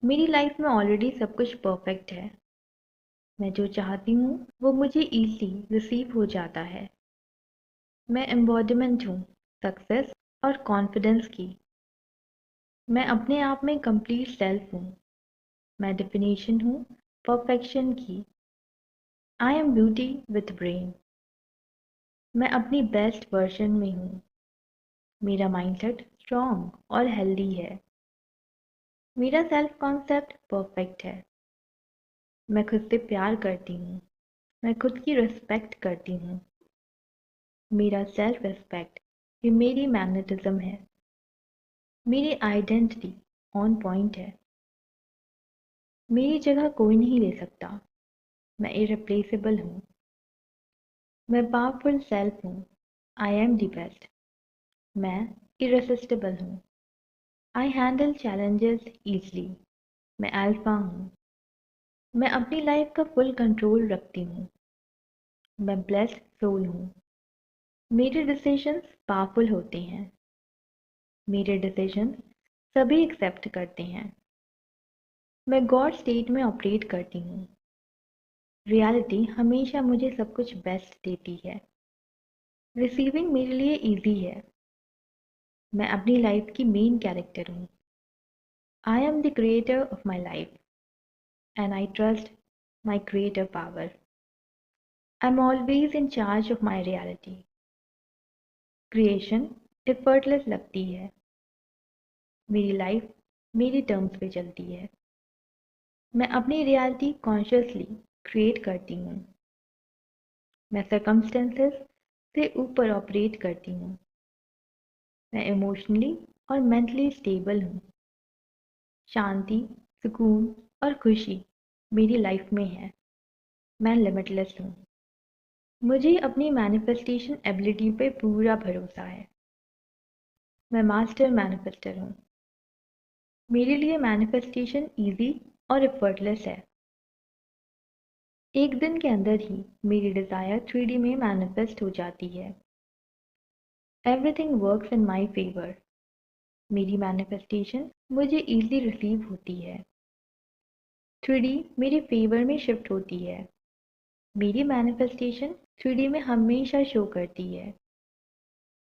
मेरी लाइफ में ऑलरेडी सब कुछ परफेक्ट है। मैं जो चाहती हूँ वो मुझे इजीली रिसीव हो जाता है। मैं एम्बॉडीमेंट हूँ सक्सेस और कॉन्फिडेंस की। मैं अपने आप में कंप्लीट सेल्फ हूँ। मैं डेफिनेशन हूँ परफेक्शन की। I am beauty with brain. मैं अपनी बेस्ट वर्जन में हूँ। मेरा माइंडसेट स्ट्रॉन्ग और हेल्दी है। मेरा सेल्फ कॉन्सेप्ट परफेक्ट है। मैं खुद से प्यार करती हूँ। मैं खुद की रिस्पेक्ट करती हूँ। मेरा सेल्फ रिस्पेक्ट ये मेरी मैग्नेटिज्म है। मेरी आइडेंटिटी ऑन पॉइंट है। मेरी जगह कोई नहीं ले सकता। मैं इरिप्लेसेबल हूँ। मैं पावरफुल सेल्फ हूँ। I am the best. मैं इरेसिस्टिबल हूँ। I handle challenges easily. मैं अल्फा हूँ। मैं अपनी लाइफ का फुल कंट्रोल रखती हूँ। मैं ब्लेस्ड सोल हूँ। मेरे डिसीजंस पावरफुल होते हैं। मेरे डिसीजंस सभी एक्सेप्ट करते हैं। मैं गॉड स्टेट में ऑपरेट करती हूँ। रियलिटी हमेशा मुझे सब कुछ बेस्ट देती है। रिसीविंग मेरे लिए इजी है। मैं अपनी लाइफ की मेन कैरेक्टर हूँ। I am the creator of my life and I trust my creator power. I am always in charge of my reality. Creation effortless लगती है। मेरी लाइफ मेरी टर्म्स पे चलती है। मैं अपनी रियलिटी कॉन्शियसली क्रिएट करती हूँ। मैं सर्कमस्टेंसेस से ऊपर ऑपरेट करती हूँ। मैं इमोशनली और मेंटली स्टेबल हूँ। शांति, सुकून और खुशी मेरी लाइफ में है। मैं लिमिटलेस हूँ। मुझे अपनी मैनिफेस्टेशन एबिलिटी पे पूरा भरोसा है। मैं मास्टर मैनिफेस्टर हूँ। मेरे लिए मैनिफेस्टेशन इजी और एफर्टलेस है। एक दिन के अंदर ही मेरी डिज़ायर 3D में मैनिफेस्ट हो जाती है। Everything works in my favour. मेरी मैनिफेस्टेशन मुझे इजीली रिसीव होती है। 3D मेरे फेवर में शिफ्ट होती है। मेरी मैनिफेस्टेशन 3D में हमेशा शो करती है।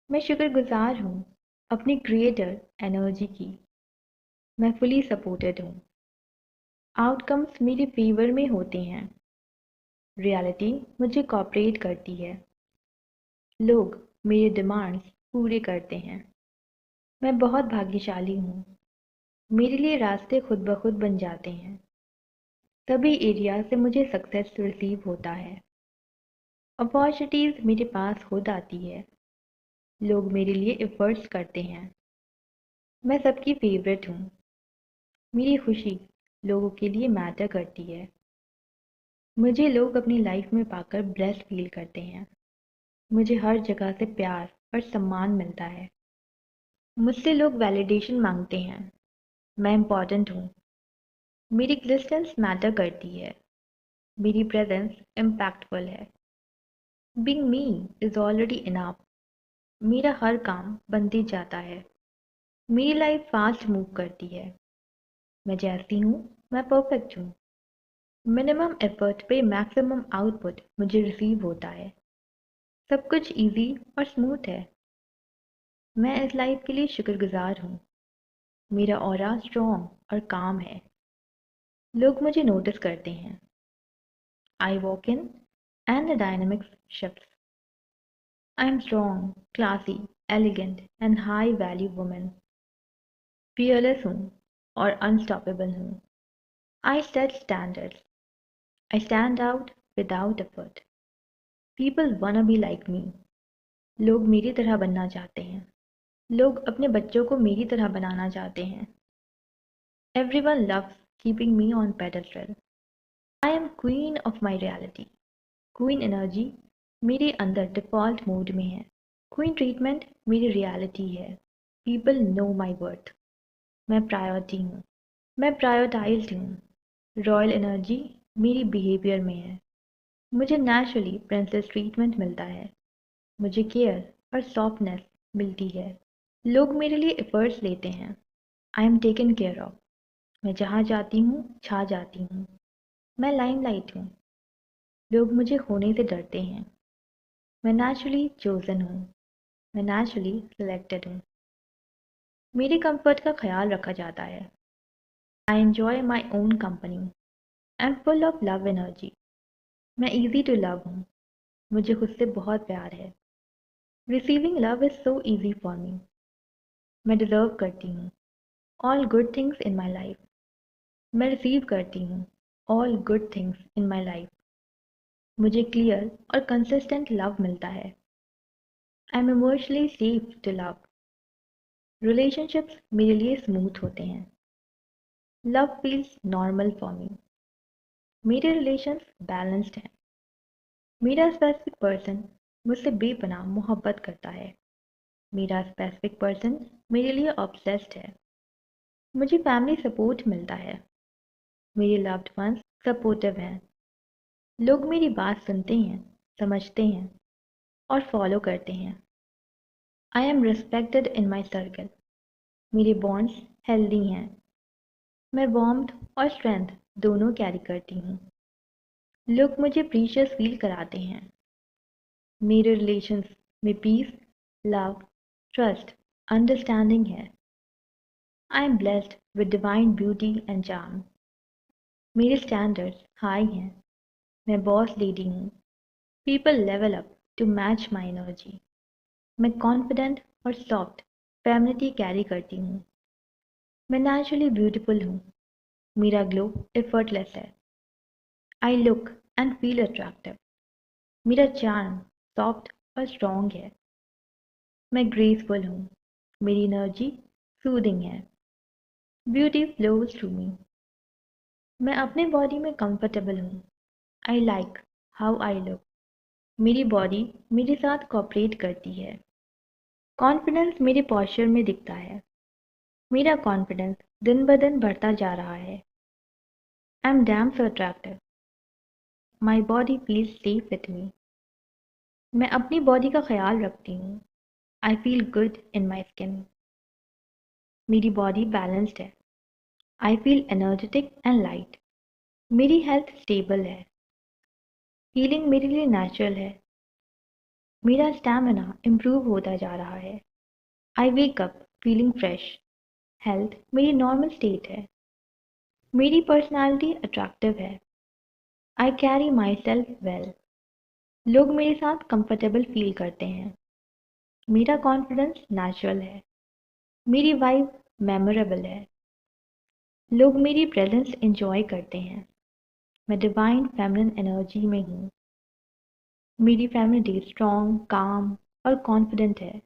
मैं शुक्रगुजार हूँ अपनी क्रिएटर एनर्जी की। मैं फुली सपोर्टेड हूँ। आउटकम्स मेरे फेवर में होते हैं। रियलिटी मुझे कॉपरेट करती है। लोग मेरे डिमांड्स पूरे करते हैं। मैं बहुत भाग्यशाली हूँ। मेरे लिए रास्ते खुद ब खुद बन जाते हैं। सभी एरिया से मुझे सक्सेस रिसीव होता है। अपॉर्चुनिटीज़ मेरे पास खुद आती है। लोग मेरे लिए एफर्ट्स करते हैं। मैं सबकी फेवरेट हूँ। मेरी खुशी लोगों के लिए मैटर करती है। मुझे लोग अपनी लाइफ में पाकर ब्लेस्ड फील करते हैं। मुझे हर जगह से प्यार और सम्मान मिलता है। मुझसे लोग वैलिडेशन मांगते हैं। मैं इम्पॉर्टेंट हूँ। मेरी एग्जिस्टेंस मैटर करती है। मेरी प्रेजेंस इम्पैक्टफुल है। Being me is already enough. मेरा हर काम बनते जाता है। मेरी लाइफ फास्ट मूव करती है। मैं जैसी हूँ मैं परफेक्ट हूँ। मिनिमम एफर्ट पे मैक्सिमम आउटपुट मुझे रिसीव होता है। सब कुछ इजी और स्मूथ है। मैं इस लाइफ के लिए शुक्रगुजार हूँ। मेरा ऑरा स्ट्रॉन्ग और काम है। लोग मुझे नोटिस करते हैं। I walk in and the dynamics shift. I am strong, classy, elegant and high value women. Fearless हूँ और अनस्टॉपेबल हूँ। I set standards. I stand out without effort. People wanna be like me. लोग मेरी तरह बनना चाहते हैं। लोग अपने बच्चों को मेरी तरह बनाना चाहते हैं। Everyone loves keeping me on pedestal. I am queen of my reality. Queen energy मेरे अंदर डिफ़ॉल्ट मोड में है। क्वीन ट्रीटमेंट मेरी रियलिटी है। People know my worth. मैं प्रायोरिटी हूँ। मैं प्रायोरिटाइज्ड हूँ। रॉयल एनर्जी मेरी बिहेवियर में है। मुझे नेचुरली प्रिंसेस ट्रीटमेंट मिलता है। मुझे केयर और सॉफ्टनेस मिलती है। लोग मेरे लिए एफर्ट्स लेते हैं। I am taken care of. मैं जहाँ जाती हूँ छा जाती हूँ। मैं लाइमलाइट हूँ। लोग मुझे खोने से डरते हैं। मैं नेचुरली चोजन हूँ। मैं नेचुरली सिलेक्टेड हूँ। मेरे कंफर्ट का ख्याल रखा जाता है। I enjoy my own company. I am full of love energy. मैं ईजी टू लव हूँ। मुझे खुद से बहुत प्यार है। Receiving love is so easy for me. मैं डिज़र्व करती हूँ all good things in my life. मैं रिसीव करती हूँ all good things in my life. मुझे क्लियर और कंसिस्टेंट लव मिलता है। I am emotionally safe to love. Relationships मेरे लिए स्मूथ होते हैं। Love feels normal for me. मेरे रिलेशंस बैलेंस्ड हैं। मेरा स्पेसिफिक पर्सन मुझसे बेपनाह मोहब्बत करता है। मेरा स्पेसिफिक पर्सन मेरे लिए ऑब्सेस्ड है। मुझे फैमिली सपोर्ट मिलता है। मेरे लव्ड वंस सपोर्टिव हैं। लोग मेरी बात सुनते हैं, समझते हैं और फॉलो करते हैं। I am respected in my circle. मेरे बॉन्ड्स हेल्दी हैं। मैं वार्मथ और स्ट्रेंथ दोनों कैरी करती हूँ। लोग मुझे प्रीशियस फील कराते हैं। मेरे रिलेशंस में पीस, लव, ट्रस्ट, अंडरस्टैंडिंग है। I am blessed with divine beauty and charm. मेरे स्टैंडर्ड्स हाई हैं। मैं बॉस लेडी हूँ। People level up to match my energy. मैं कॉन्फिडेंट और सॉफ्ट फेमिनिटी कैरी करती हूँ। मैं नेचुरली ब्यूटीफुल हूँ। मेरा ग्लो एफर्टलेस है। I look and feel attractive. मेरा चार्म सॉफ्ट और स्ट्रॉन्ग है। मैं ग्रेसफुल हूँ। मेरी एनर्जी सूदिंग है। ब्यूटी फ्लोज थ्रू मी। मैं अपने बॉडी में कंफर्टेबल हूँ। I like how I look. मेरी बॉडी मेरे साथ कोऑपरेट करती है। कॉन्फिडेंस मेरे पॉस्चर में दिखता है। मेरा कॉन्फिडेंस दिन ब दिन बढ़ता जा रहा है। I am damn so attractive. My body feels safe with me. मैं अपनी बॉडी का ख्याल रखती हूँ। I feel good in my skin. मेरी बॉडी बैलेंस्ड है। I feel energetic and light. मेरी हेल्थ स्टेबल है। हीलिंग मेरे लिए नेचुरल है। मेरा स्टैमिना इम्प्रूव होता जा रहा है। I wake up feeling fresh. Health मेरी नॉर्मल स्टेट है। मेरी पर्सनालिटी अट्रैक्टिव है। I carry my self well. लोग मेरे साथ कंफर्टेबल फील करते हैं। मेरा कॉन्फिडेंस नेचुरल है। मेरी वाइब मेमोरेबल है। लोग मेरी प्रेजेंस इंजॉय करते हैं। मैं डिवाइन फेमिनिन एनर्जी में हूँ। मेरी फेमिनिटी स्ट्रॉन्ग, काम और कॉन्फिडेंट है।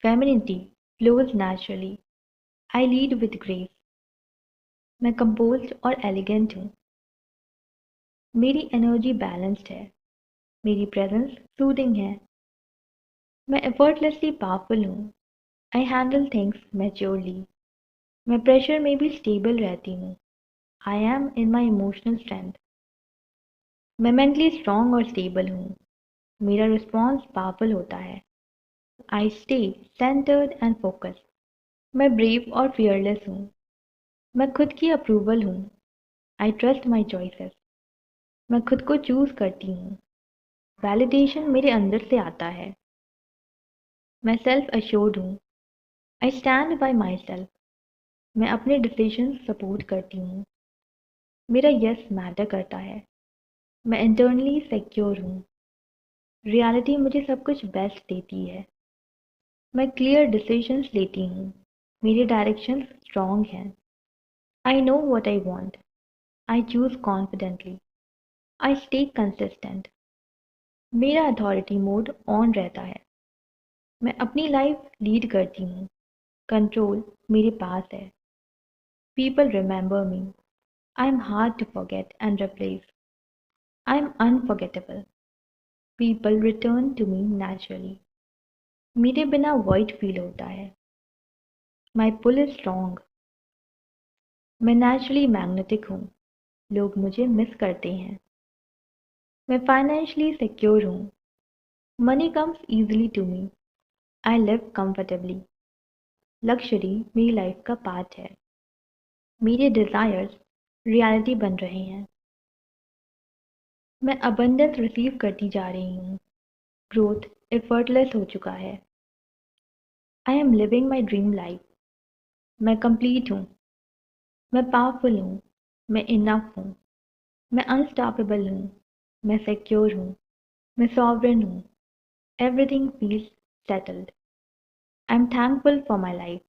Femininity flows naturally. I lead with grace. मैं कंपोज्ड और एलिगेंट हूँ। मेरी एनर्जी बैलेंस्ड है। मेरी प्रेजेंस सूदिंग है। मैं एफर्टलेसली पावरफुल हूँ। I handle things maturely. मैं प्रेशर में भी स्टेबल रहती हूँ। I am in my emotional strength. मैं मेंटली स्ट्रांग और स्टेबल हूँ। मेरा रिस्पॉन्स पावरफुल होता है। I stay centred and focused. मैं ब्रेव और फियरलेस हूँ। मैं खुद की अप्रूवल हूँ। I trust my choices. मैं खुद को चूज करती हूँ। वैलिडेशन मेरे अंदर से आता है। मैं सेल्फ अश्योर्ड हूँ। I stand by my self. मैं अपने डिसीजन सपोर्ट करती हूँ। मेरा यस मैटर करता है। मैं इंटरनली सिक्योर हूँ। रियलिटी मुझे सब कुछ बेस्ट देती है। मैं क्लियर डिसीजंस लेती हूँ। मेरे डायरेक्शंस स्ट्रॉन्ग हैं। I know what I want. I choose confidently. I stay consistent. मेरा अथॉरिटी मोड ऑन रहता है। मैं अपनी लाइफ लीड करती हूँ। कंट्रोल मेरे पास है। People remember me. I am hard to forget and replace. I am unforgettable. People return to me naturally. मेरे बिना वॉइड फील होता है। My pull is strong. मैं नेचुरली मैग्नेटिक हूँ। लोग मुझे मिस करते हैं। मैं फाइनेंशियली सिक्योर हूँ। Money comes easily to me. I live comfortably. Luxury मेरी लाइफ का पार्ट है। मेरे डिज़ायर्स रियलिटी बन रहे हैं। मैं अबंडेंस रिसीव करती जा रही हूँ। ग्रोथ एफर्टलेस हो चुका है। I M living my dream life. मैं कंप्लीट हूँ। मैं पावरफुल हूँ। मैं इनफ हूँ। मैं अनस्टॉपेबल हूँ। मैं सिक्योर हूँ। मैं सॉवरेन हूँ। Everything feels settled. I am thankful for my life.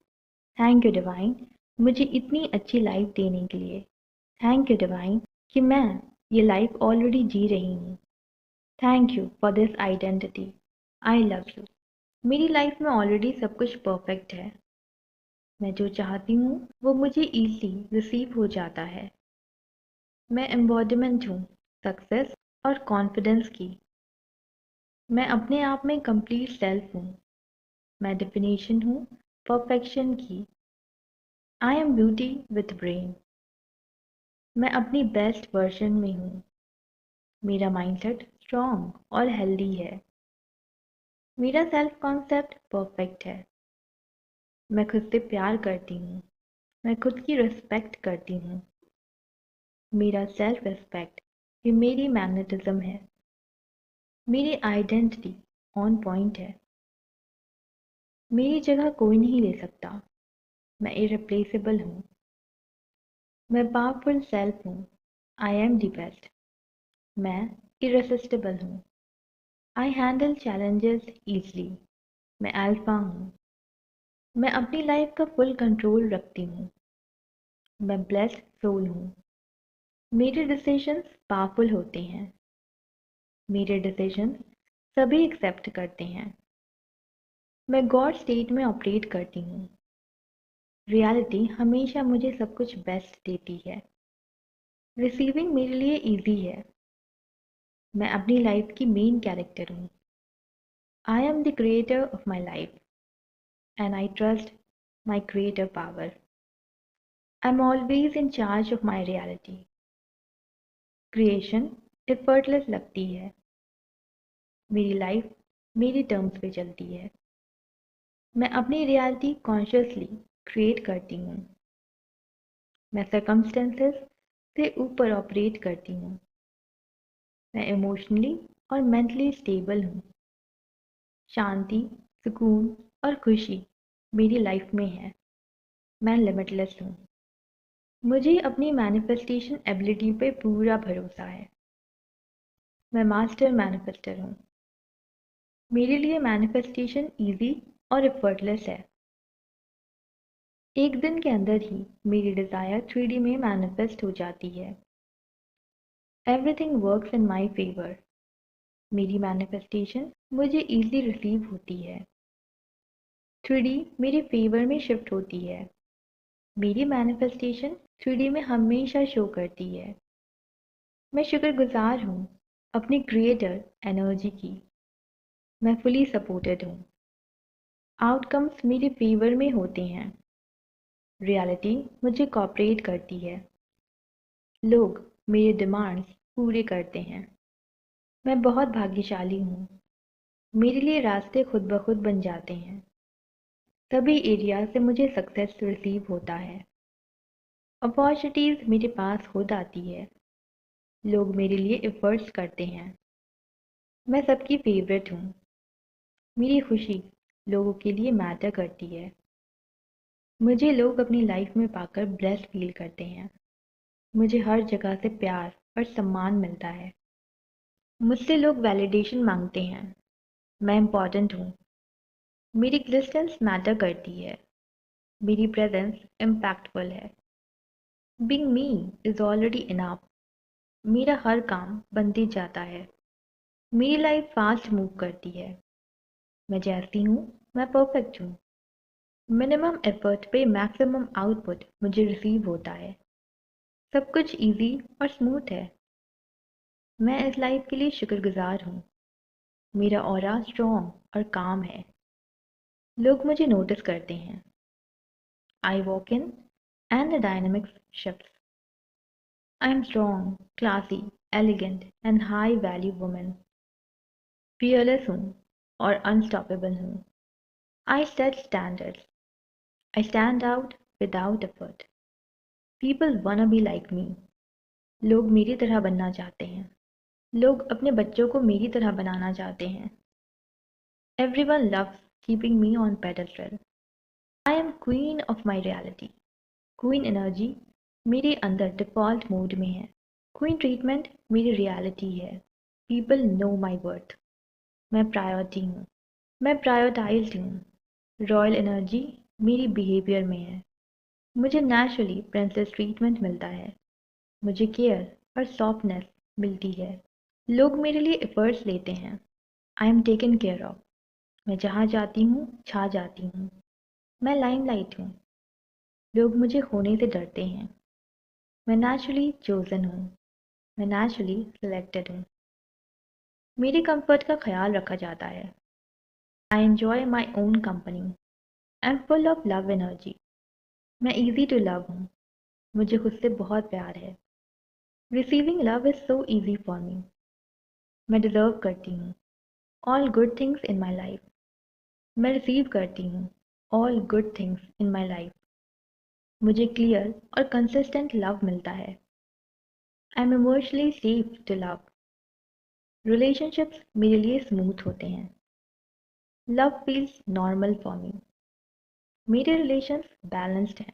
Thank you divine, मुझे इतनी अच्छी लाइफ देने के लिए। थैंक यू डिवाइन कि मैं ये लाइफ ऑलरेडी जी रही हूँ। Thank you for this identity. I love you. मेरी लाइफ में ऑलरेडी सब कुछ परफेक्ट है। मैं जो चाहती हूँ वो मुझे इजीली रिसीव हो जाता है। मैं एम्बॉडीमेंट हूँ सक्सेस और कॉन्फिडेंस की। मैं अपने आप में कंप्लीट सेल्फ हूँ। मैं डेफिनेशन हूँ परफेक्शन की। I am beauty with brain. मैं अपनी बेस्ट वर्जन में हूँ। मेरा माइंडसेट स्ट्रॉन्ग और हेल्दी है। मेरा सेल्फ कॉन्सेप्ट परफेक्ट है। मैं खुद से प्यार करती हूँ। मैं खुद की रिस्पेक्ट करती हूँ। मेरा सेल्फ रिस्पेक्ट ये मेरी मैग्नेटिज्म है। मेरी आइडेंटिटी ऑन पॉइंट है। मेरी जगह कोई नहीं ले सकता। मैं इरिप्लेसेबल हूँ। मैं पावरफुल सेल्फ हूँ। I am the best. मैं इरेसिस्टिबल हूँ। I handle challenges easily. मैं अल्फा हूँ। मैं अपनी लाइफ का फुल कंट्रोल रखती हूँ। मैं ब्लेस्ड सोल हूँ। मेरे डिसीजंस पावरफुल होते हैं। मेरे डिसीजंस सभी एक्सेप्ट करते हैं। मैं गॉड स्टेट में ऑपरेट करती हूँ। रियलिटी हमेशा मुझे सब कुछ बेस्ट देती है। रिसीविंग मेरे लिए इजी है। मैं अपनी लाइफ की मेन कैरेक्टर हूँ। I am the creator of my life and I trust my creator power. I am always in charge of my reality. Creation effortless लगती है। मेरी लाइफ मेरी टर्म्स पे चलती है। मैं अपनी रियलिटी कॉन्शियसली क्रिएट करती हूँ। मैं सर्कमस्टेंसेस से ऊपर ऑपरेट करती हूँ। मैं इमोशनली और मेंटली स्टेबल हूँ। शांति, सुकून और खुशी मेरी लाइफ में है। मैं लिमिटलेस हूँ। मुझे अपनी मैनिफेस्टेशन एबिलिटी पे पूरा भरोसा है। मैं मास्टर मैनिफेस्टर हूँ। मेरे लिए मैनिफेस्टेशन इजी और एफर्टलेस है। एक दिन के अंदर ही मेरी डिज़ायर 3D में मैनिफेस्ट हो जाती है। Everything works in my favour. मेरी मैनिफेस्टेशन मुझे इजीली रिसीव होती है। 3D मेरे फेवर में शिफ्ट होती है। मेरी मैनिफेस्टेशन 3D में हमेशा शो करती है। मैं शुक्रगुजार हूँ अपनी क्रिएटर एनर्जी की। मैं फुली सपोर्टेड हूँ। आउटकम्स मेरे फेवर में होते हैं। रियलिटी मुझे कॉपरेट करती है। लोग मेरे डिमांड्स पूरे करते हैं। मैं बहुत भाग्यशाली हूँ। मेरे लिए रास्ते खुद ब खुद बन जाते हैं। सभी एरिया से मुझे सक्सेस रिसीव होता है। अपॉर्चुनिटीज़ मेरे पास खुद आती है। लोग मेरे लिए एफर्ट्स करते हैं। मैं सबकी फेवरेट हूँ। मेरी खुशी लोगों के लिए मैटर करती है। मुझे लोग अपनी लाइफ में पाकर ब्लेस्ड फील करते हैं। मुझे हर जगह से प्यार और सम्मान मिलता है। मुझसे लोग वैलिडेशन मांगते हैं। मैं इम्पॉर्टेंट हूँ। मेरी एग्जिस्टेंस मैटर करती है। मेरी प्रेजेंस इम्पैक्टफुल है। Being me is already enough. मेरा हर काम बनते जाता है। मेरी लाइफ फास्ट मूव करती है। मैं जैसी हूँ मैं परफेक्ट हूँ। मिनिमम एफर्ट पे मैक्सिमम आउटपुट मुझे रिसीव होता है। सब कुछ इजी और स्मूथ है। मैं इस लाइफ के लिए शुक्रगुजार हूँ। मेरा ऑरा स्ट्रॉन्ग और काम है। लोग मुझे नोटिस करते हैं। I walk in and the dynamics shifts. I am strong, classy, elegant and high value women. Fearless हूँ और अनस्टॉपेबल हूँ। I set standards. I stand out without effort. People wanna be like me. लोग मेरी तरह बनना चाहते हैं। लोग अपने बच्चों को मेरी तरह बनाना चाहते हैं। Everyone loves keeping me on pedestal. I am queen of my reality. Queen energy मेरे अंदर डिफ़ॉल्ट मोड में है। क्वीन ट्रीटमेंट मेरी रियलिटी है। People know my worth. मैं प्रायोरिटी हूँ। मैं प्रायोरिटाइज्ड हूँ। रॉयल एनर्जी मेरी बिहेवियर में है। मुझे नेचुरली प्रिंसेस ट्रीटमेंट मिलता है। मुझे केयर और सॉफ्टनेस मिलती है। लोग मेरे लिए एफर्ट्स लेते हैं। I am taken care of. मैं जहाँ जाती हूँ छा जाती हूँ। मैं लाइमलाइट हूँ। लोग मुझे खोने से डरते हैं। मैं नेचुरली चोजन हूँ। मैं नेचुरली सिलेक्टेड हूँ। मेरे कंफर्ट का ख्याल रखा जाता है। I enjoy my own company. I am full of love energy. मैं ईजी टू लव हूँ। मुझे खुद से बहुत प्यार है। Receiving love is so easy for me. मैं डिज़र्व करती हूँ all good things in my life. मैं रिसीव करती हूँ all good things in my life. मुझे क्लियर और कंसिस्टेंट लव मिलता है। I am emotionally safe to love. Relationships मेरे लिए स्मूथ होते हैं। Love feels normal for me. मेरे रिलेशंस बैलेंस्ड हैं।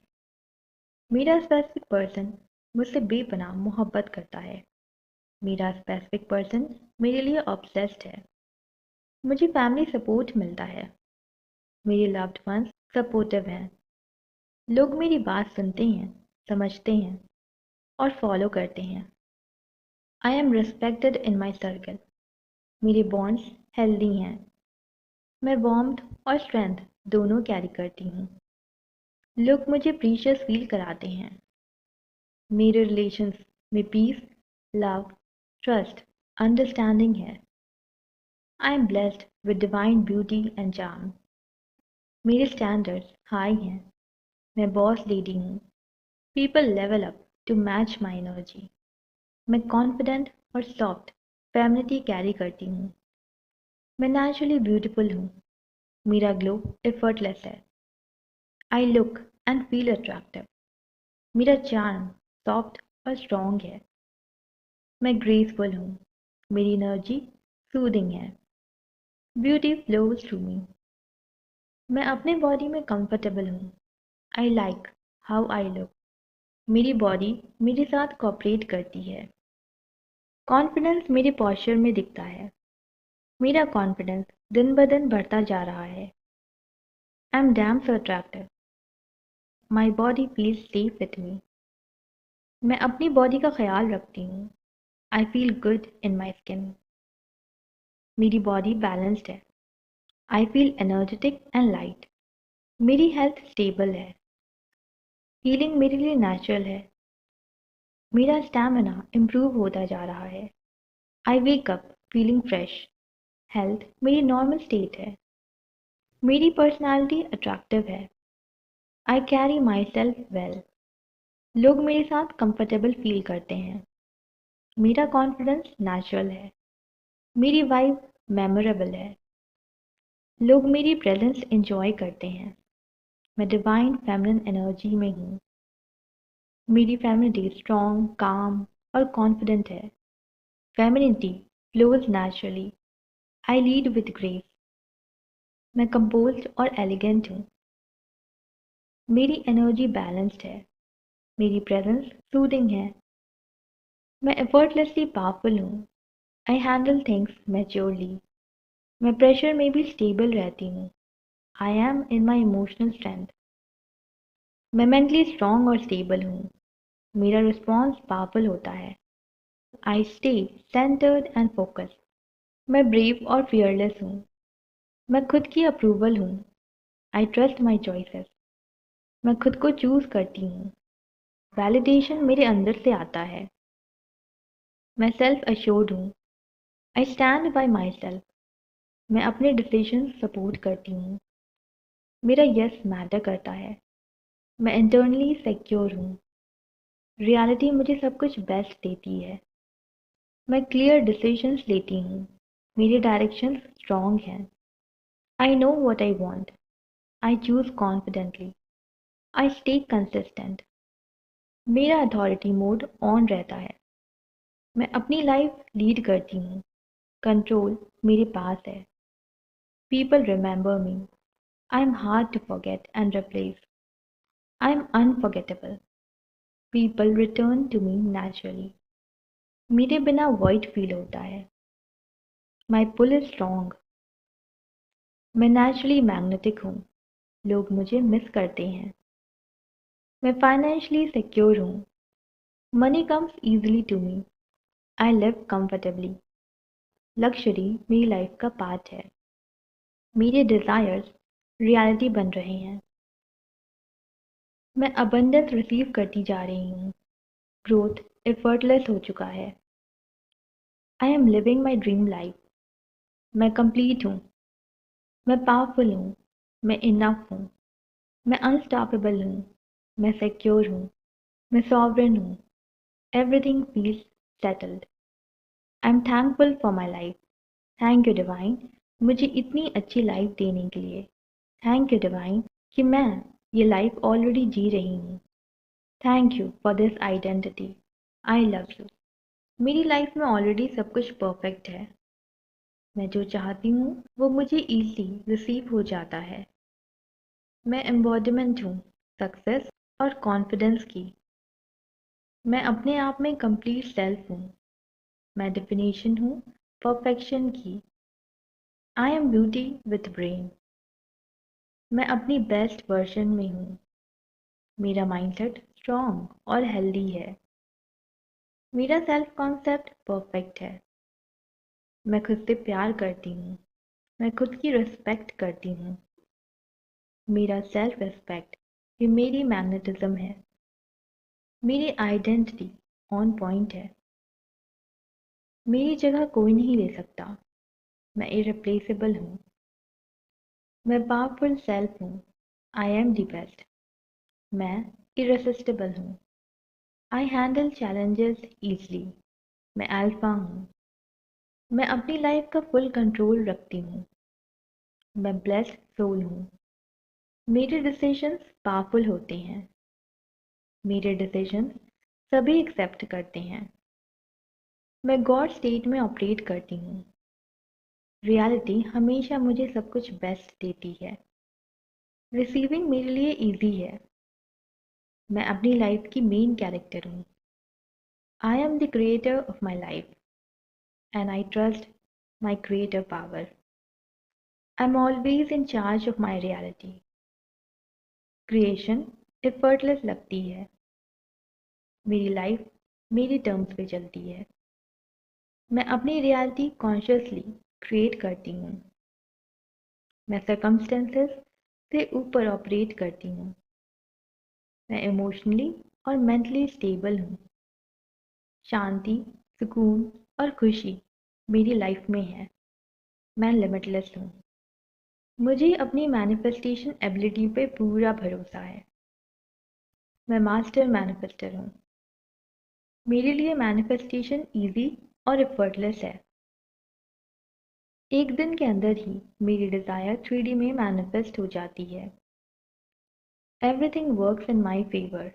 मेरा स्पेसिफिक पर्सन मुझसे बेपनाह मोहब्बत करता है। मेरा स्पेसिफिक पर्सन मेरे लिए ऑब्सेस्ड है। मुझे फैमिली सपोर्ट मिलता है। मेरे लव्ड वंस सपोर्टिव हैं। लोग मेरी बात सुनते हैं, समझते हैं और फॉलो करते हैं। I am respected in my circle. मेरे बॉन्ड्स हेल्दी हैं। मैं वार्मथ और स्ट्रेंथ दोनों कैरी करती हूँ। लोग मुझे प्रीशियस फील कराते हैं। मेरे रिलेशंस में पीस, लव, ट्रस्ट, अंडरस्टैंडिंग है। I am blessed with divine beauty and charm. मेरे स्टैंडर्ड्स हाई हैं। मैं बॉस लेडी हूँ। People level up to match my energy. मैं कॉन्फिडेंट और सॉफ्ट फेमिनिटी कैरी करती हूँ। मैं नेचुरली ब्यूटीफुल हूँ। मेरा ग्लो एफर्टलेस है। I look and feel attractive. मेरा चार्म सॉफ्ट और स्ट्रॉन्ग है। मैं ग्रेसफुल हूँ। मेरी एनर्जी सूदिंग है। ब्यूटी फ्लोज थ्रू मी। मैं अपने बॉडी में कंफर्टेबल हूँ। I like how I look. मेरी बॉडी मेरे साथ कोऑपरेट करती है। कॉन्फिडेंस मेरे पॉस्चर में दिखता है। मेरा कॉन्फिडेंस दिन ब दिन बढ़ता जा रहा है। I am damn so attractive. My body feels safe with me. मैं अपनी बॉडी का ख्याल रखती हूँ। I feel good in my skin. मेरी बॉडी बैलेंस्ड है। I feel energetic and light. मेरी हेल्थ स्टेबल है। हीलिंग मेरे लिए नेचुरल है। मेरा स्टैमिना इम्प्रूव होता जा रहा है। I wake up feeling fresh. Health मेरी नॉर्मल स्टेट है। मेरी पर्सनालिटी अट्रैक्टिव है। I carry my self well. लोग मेरे साथ कंफर्टेबल फील करते हैं। मेरा कॉन्फिडेंस नेचुरल है। मेरी वाइब मेमोरेबल है। लोग मेरी प्रेजेंस एंजॉय करते हैं। मैं डिवाइन फेमिनिन एनर्जी में हूँ। मेरी फेमिनिटी स्ट्रॉन्ग, काम और कॉन्फिडेंट है। Femininity flows naturally. I lead with grace. मैं कंपोज्ड और एलिगेंट हूँ। मेरी एनर्जी बैलेंस्ड है। मेरी प्रेजेंस सूदिंग है। मैं एफर्टलेसली पावरफुल हूँ। I handle things maturely. मैं प्रेशर में भी स्टेबल रहती हूँ। I am in my emotional strength. मैं मेंटली स्ट्रॉन्ग और स्टेबल हूँ। मेरा रिस्पॉन्स पावरफुल होता है। I stay centred and focused. मैं ब्रेव और फियरलेस हूँ। मैं खुद की अप्रूवल हूँ। I trust my choices. मैं खुद को चूज करती हूँ। वैलिडेशन मेरे अंदर से आता है। मैं सेल्फ अश्योर्ड हूँ। I stand by my self. मैं अपने डिसीजन सपोर्ट करती हूँ। मेरा यस मैटर करता है। मैं इंटरनली सिक्योर हूँ। रियलिटी मुझे सब कुछ बेस्ट देती है। मैं क्लियर डिसीजंस लेती हूँ। मेरे डायरेक्शंस स्ट्रॉन्ग हैं। I know what I want. I choose confidently. I stay consistent. मेरा अथॉरिटी मोड ऑन रहता है। मैं अपनी लाइफ लीड करती हूँ। कंट्रोल मेरे पास है। People remember me. I am hard to forget and replace. I am unforgettable. People return to me naturally. मेरे बिना वॉइड फील होता है। My pull is strong. मैं नेचुरली मैग्नेटिक हूँ। लोग मुझे मिस करते हैं। मैं फाइनेंशियली सिक्योर हूँ। Money comes easily to me. I live comfortably। Luxury मेरी लाइफ का पार्ट है। मेरे डिज़ायर्स रियलिटी बन रहे हैं। मैं अबंडेंस रिसीव करती जा रही हूँ। ग्रोथ एफर्टलेस हो चुका है। I M living my dream life. मैं कंप्लीट हूँ। मैं पावरफुल हूँ। मैं इनफ हूँ। मैं अनस्टॉपेबल हूँ। मैं सिक्योर हूँ। मैं सॉवरेन हूँ। Everything feels settled. I am thankful for my life. Thank you divine, मुझे इतनी अच्छी लाइफ देने के लिए। थैंक यू डिवाइन कि मैं ये लाइफ ऑलरेडी जी रही हूँ। Thank you for this identity. I love you. मेरी लाइफ में ऑलरेडी सब कुछ परफेक्ट है। मैं जो चाहती हूँ वो मुझे इजीली रिसीव हो जाता है। मैं एम्बॉडीमेंट हूँ सक्सेस और कॉन्फिडेंस की। मैं अपने आप में कंप्लीट सेल्फ हूँ। मैं डेफिनेशन हूँ परफेक्शन की। I am beauty with brain. मैं अपनी बेस्ट वर्जन में हूँ। मेरा माइंडसेट स्ट्रॉन्ग और हेल्दी है। मेरा सेल्फ कॉन्सेप्ट परफेक्ट है। मैं खुद से प्यार करती हूँ। मैं खुद की रिस्पेक्ट करती हूँ। मेरा सेल्फ रिस्पेक्ट ये मेरी मैग्नेटिज्म है। मेरी आइडेंटिटी ऑन पॉइंट है। मेरी जगह कोई नहीं ले सकता। मैं इरिप्लेसेबल हूँ। मैं पावरफुल सेल्फ हूँ। I am the best. मैं इरेसिस्टिबल हूँ। I handle challenges easily. मैं अल्फा हूँ। मैं अपनी लाइफ का फुल कंट्रोल रखती हूँ। मैं ब्लेस्ड सोल हूँ। मेरे डिसीजंस पावरफुल होते हैं। मेरे डिसीजंस सभी एक्सेप्ट करते हैं। मैं गॉड स्टेट में ऑपरेट करती हूँ। रियलिटी हमेशा मुझे सब कुछ बेस्ट देती है। रिसीविंग मेरे लिए इजी है। मैं अपनी लाइफ की मेन कैरेक्टर हूँ। I am the creator of my life and I trust my creator power. I am always in charge of my reality. Creation effortless लगती है। मेरी लाइफ मेरी टर्म्स पे चलती है। मैं अपनी रियलिटी कॉन्शियसली क्रिएट करती हूँ। मैं सर्कमस्टेंसेस से ऊपर ऑपरेट करती हूँ। मैं इमोशनली और मेंटली स्टेबल हूँ। शांति, सुकून और खुशी मेरी लाइफ में है। मैं लिमिटलेस हूँ। मुझे अपनी मैनिफेस्टेशन एबिलिटी पे पूरा भरोसा है। मैं मास्टर मैनिफेस्टर हूँ। मेरे लिए मैनिफेस्टेशन इजी और एफर्टलेस है। एक दिन के अंदर ही मेरी डिज़ायर 3D में मैनिफेस्ट हो जाती है। Everything works in my favour.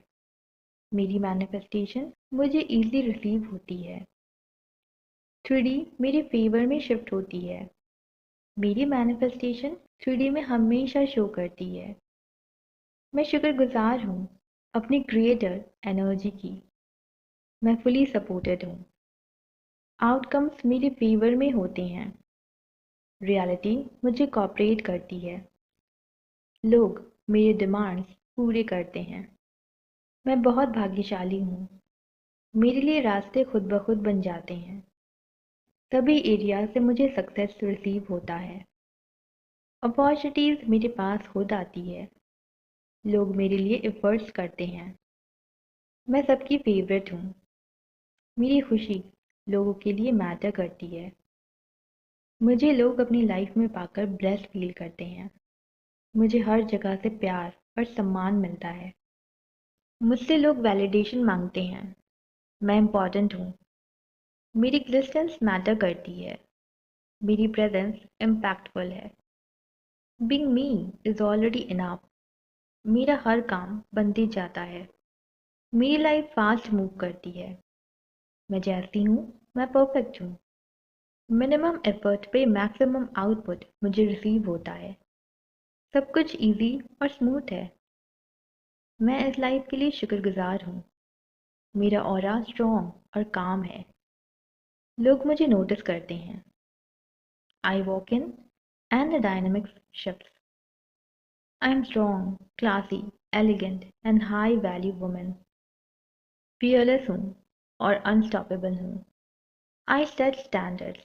मेरी मैनिफेस्टेशन मुझे ईज़िली रिसीव होती है। 3D मेरे फेवर में शिफ्ट होती है। मेरी मैनिफेस्टेशन 3D में हमेशा शो करती है। मैं शुक्रगुजार हूँ अपनी क्रिएटर एनर्जी की। मैं फुली सपोर्टेड हूँ। आउटकम्स मेरे फेवर में होते हैं। रियलिटी मुझे कॉपरेट करती है। लोग मेरे डिमांड्स पूरे करते हैं। मैं बहुत भाग्यशाली हूँ। मेरे लिए रास्ते खुद ब खुद बन जाते हैं। सभी एरिया से मुझे सक्सेस रिसीव होता है। अपॉर्चुनिटीज़ मेरे पास खुद आती है। लोग मेरे लिए एफर्ट्स करते हैं। मैं सबकी फेवरेट हूँ। मेरी खुशी लोगों के लिए मैटर करती है। मुझे लोग अपनी लाइफ में पाकर ब्लेस्ड फील करते हैं। मुझे हर जगह से प्यार और सम्मान मिलता है। मुझसे लोग वैलिडेशन मांगते हैं। मैं इम्पॉर्टेंट हूँ। मेरी एग्जिस्टेंस मैटर करती है। मेरी प्रेजेंस इम्पैक्टफुल है। Being me is already enough. मेरा हर काम बनते जाता है। मेरी लाइफ फास्ट मूव करती है। मैं जैसी हूँ, मैं परफेक्ट हूँ। मिनिमम एफर्ट पे मैक्सिमम आउटपुट मुझे रिसीव होता है। सब कुछ इजी और स्मूथ है। मैं इस लाइफ के लिए शुक्रगुजार हूँ। मेरा ऑरा स्ट्रॉन्ग और काम है। लोग मुझे नोटिस करते हैं। I walk in and the dynamics shifts. I am strong, classy, elegant and high value women. Fearless हूँ और अनस्टॉपेबल हूँ। I set standards.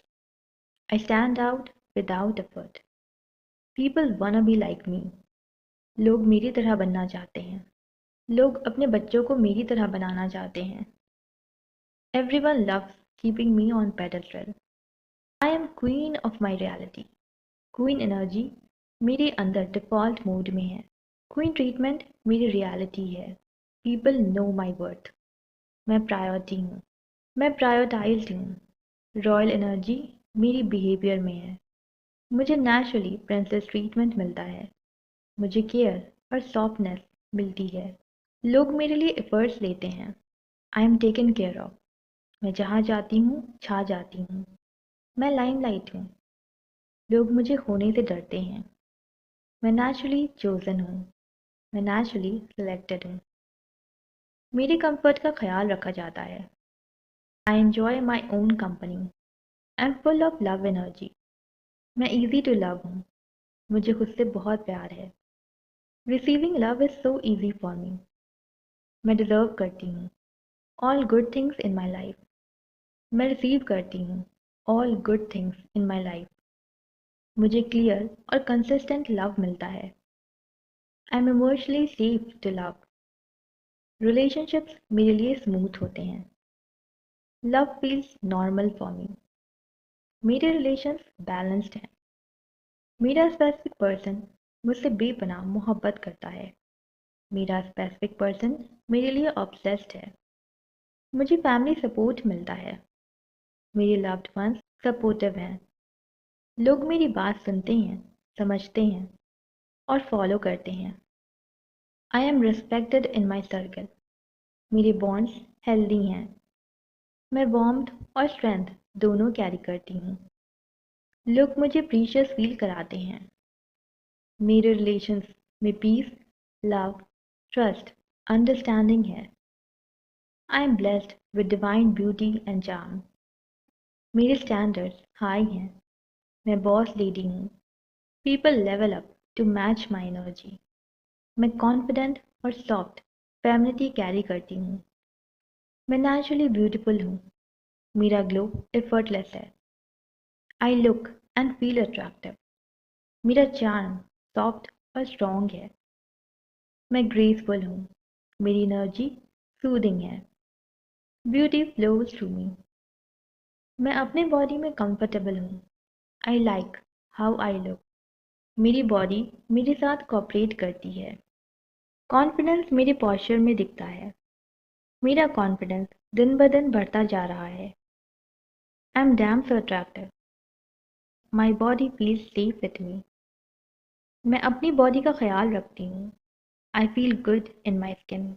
I stand out without effort. People wanna be like me. लोग मेरी तरह बनना चाहते हैं। लोग अपने बच्चों को मेरी तरह बनाना चाहते हैं। Everyone loves keeping me on pedestal. I am queen of my reality. Queen energy मेरे अंदर डिफ़ॉल्ट मोड में है। क्वीन ट्रीटमेंट मेरी रियलिटी है। People know my worth. मैं प्रायोरिटी हूँ। मैं प्रायोरिटाइज्ड हूँ। रॉयल एनर्जी मेरी बिहेवियर में है। मुझे नेचुरली प्रिंसेस ट्रीटमेंट मिलता है। मुझे केयर और सॉफ्टनेस मिलती है। लोग मेरे लिए एफर्ट्स लेते हैं। I am taken care of. मैं जहाँ जाती हूँ छा जाती हूँ। मैं लाइमलाइट हूँ। लोग मुझे होने से डरते हैं। मैं नेचुरली चोजन हूँ। मैं नेचुरली सिलेक्टेड हूँ। मेरे कंफर्ट का ख्याल रखा जाता है। I enjoy my own company. I am full of love energy. मैं ईजी टू लव हूँ। मुझे खुद से बहुत प्यार है। Receiving love is so easy for me. मैं डिज़र्व करती हूँ all good things in my life. मैं रिसीव करती हूँ all good things in my life. मुझे क्लियर और कंसिस्टेंट लव मिलता है। I am emotionally safe to love. Relationships मेरे लिए स्मूथ होते हैं। Love feels normal for me. मेरे रिलेशंस बैलेंस्ड हैं। मेरा स्पेसिफिक पर्सन मुझसे बेपनाह मोहब्बत करता है। मेरा स्पेसिफिक पर्सन मेरे लिए ऑब्सेस्ड है। मुझे फैमिली सपोर्ट मिलता है। मेरे लव्ड वंस सपोर्टिव हैं। लोग मेरी बात सुनते हैं, समझते हैं और फॉलो करते हैं। I am respected in my circle. मेरे बॉन्ड्स हेल्दी हैं। मैं वार्मथ और स्ट्रेंथ दोनों कैरी करती हूँ। लोग मुझे प्रीशियस फील कराते हैं। मेरे रिलेशंस में पीस, लव, ट्रस्ट, अंडरस्टैंडिंग है। I am blessed with divine beauty and charm. मेरे स्टैंडर्ड्स हाई हैं। मैं बॉस लेडी हूँ। People level up to match my energy. मैं कॉन्फिडेंट और सॉफ्ट फेमिनिटी कैरी करती हूँ। मैं नेचुरली ब्यूटीफुल हूँ। मेरा ग्लो एफर्टलेस है। I look and feel attractive. मेरा चार्म सॉफ्ट और स्ट्रॉन्ग है। मैं ग्रेसफुल हूँ। मेरी एनर्जी सूदिंग है। ब्यूटी फ्लोज थ्रू मी। मैं अपने बॉडी में कंफर्टेबल हूँ। I like how I look. मेरी बॉडी मेरे साथ कोऑपरेट करती है। कॉन्फिडेंस मेरे पॉस्चर में दिखता है। मेरा कॉन्फिडेंस दिन ब दिन बढ़ता जा रहा है। I am damn so attractive. My body feels safe with me. मैं अपनी बॉडी का ख्याल रखती हूँ। I feel good in my skin.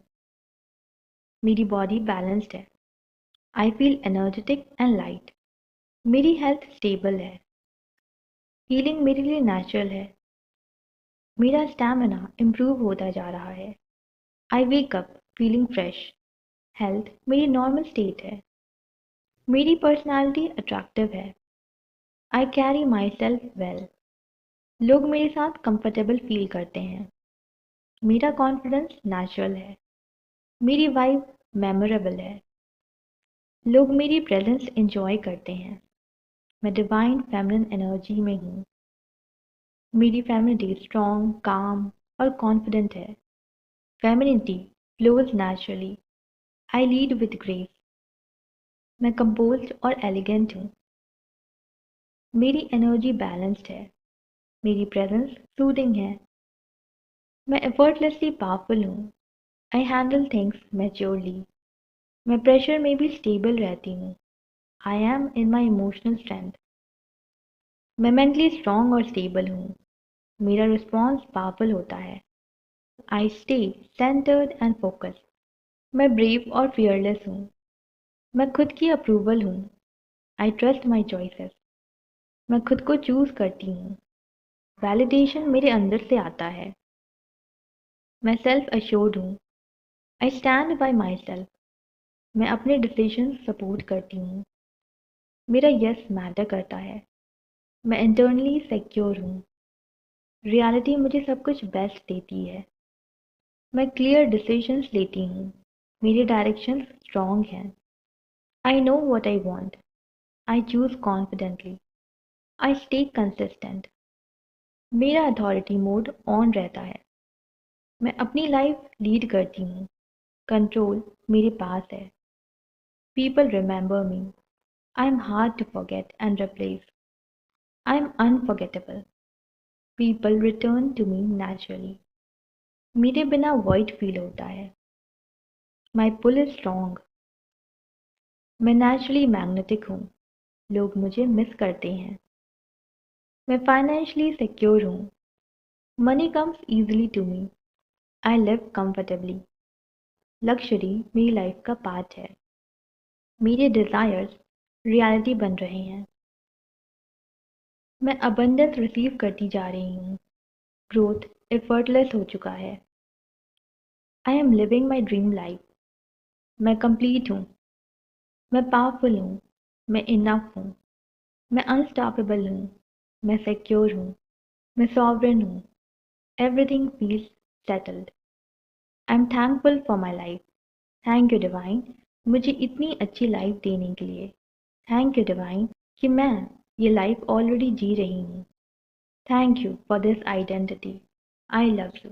मेरी बॉडी बैलेंस्ड है। I feel energetic and light. मेरी हेल्थ स्टेबल है। हीलिंग मेरे लिए नेचुरल है। मेरा स्टैमिना इम्प्रूव होता जा रहा है। I wake up feeling fresh. Health मेरी नॉर्मल स्टेट है। मेरी पर्सनालिटी अट्रैक्टिव है। I carry my self well. लोग मेरे साथ कंफर्टेबल फील करते हैं। मेरा कॉन्फिडेंस नेचुरल है। मेरी वाइब मेमोरेबल है। लोग मेरी प्रेजेंस इंजॉय करते हैं। मैं डिवाइन फेमिनिन एनर्जी में हूँ। मेरी फेमिनिटी स्ट्रॉन्ग, काम और कॉन्फिडेंट है। Femininity flows naturally. I lead with grace. मैं कंपोज्ड और एलिगेंट हूँ। मेरी एनर्जी बैलेंस्ड है। मेरी प्रेजेंस सूदिंग है। मैं एफर्टलेसली पावरफुल हूँ। I handle things maturely. मैं प्रेशर में भी स्टेबल रहती हूँ। I am in my emotional strength. मैं मेंटली स्ट्रॉन्ग और स्टेबल हूँ। मेरा रिस्पॉन्स पावरफुल होता है। I stay centred and focused. मैं ब्रेव और फियरलेस हूँ। मैं खुद की अप्रूवल हूँ। I trust my choices. मैं खुद को चूज करती हूँ। वैलिडेशन मेरे अंदर से आता है। मैं सेल्फ अश्योर्ड हूँ। I stand by my self. मैं अपने डिसीजन सपोर्ट करती हूँ। मेरा यस मैटर करता है। मैं इंटरनली सिक्योर हूँ। रियलिटी मुझे सब कुछ बेस्ट देती है। मैं क्लियर डिसीजंस लेती हूँ। मेरे डायरेक्शन स्ट्रॉन्ग हैं। I know what I want. I choose confidently. I stay consistent. मेरा अथॉरिटी मोड ऑन रहता है। मैं अपनी लाइफ लीड करती हूँ। कंट्रोल मेरे पास है। People remember me. I am hard to forget and replace। I am unforgettable. People return to me naturally. मेरे बिना वॉइड फील होता है। My pull is strong. मैं नेचुरली मैग्नेटिक हूँ। लोग मुझे मिस करते हैं। मैं फाइनेंशियली सिक्योर हूँ। Money comes easily to me. I live comfortably। Luxury मेरी लाइफ का पार्ट है। मेरे डिज़ायर्स रियलिटी बन रहे हैं। मैं अबंडेंस रिसीव करती जा रही हूँ। ग्रोथ एफर्टलेस हो चुका है। I M living my dream life. मैं कंप्लीट हूँ। मैं पावरफुल हूँ। मैं इनफ हूँ। मैं अनस्टॉपेबल हूँ। मैं सिक्योर हूँ। मैं सॉवरेन हूँ। Everything feels settled. I am thankful for my life. Thank you divine, मुझे इतनी अच्छी लाइफ देने के लिए। थैंक यू डिवाइन कि मैं ये लाइफ ऑलरेडी जी रही हूँ। Thank you for this identity. I love you.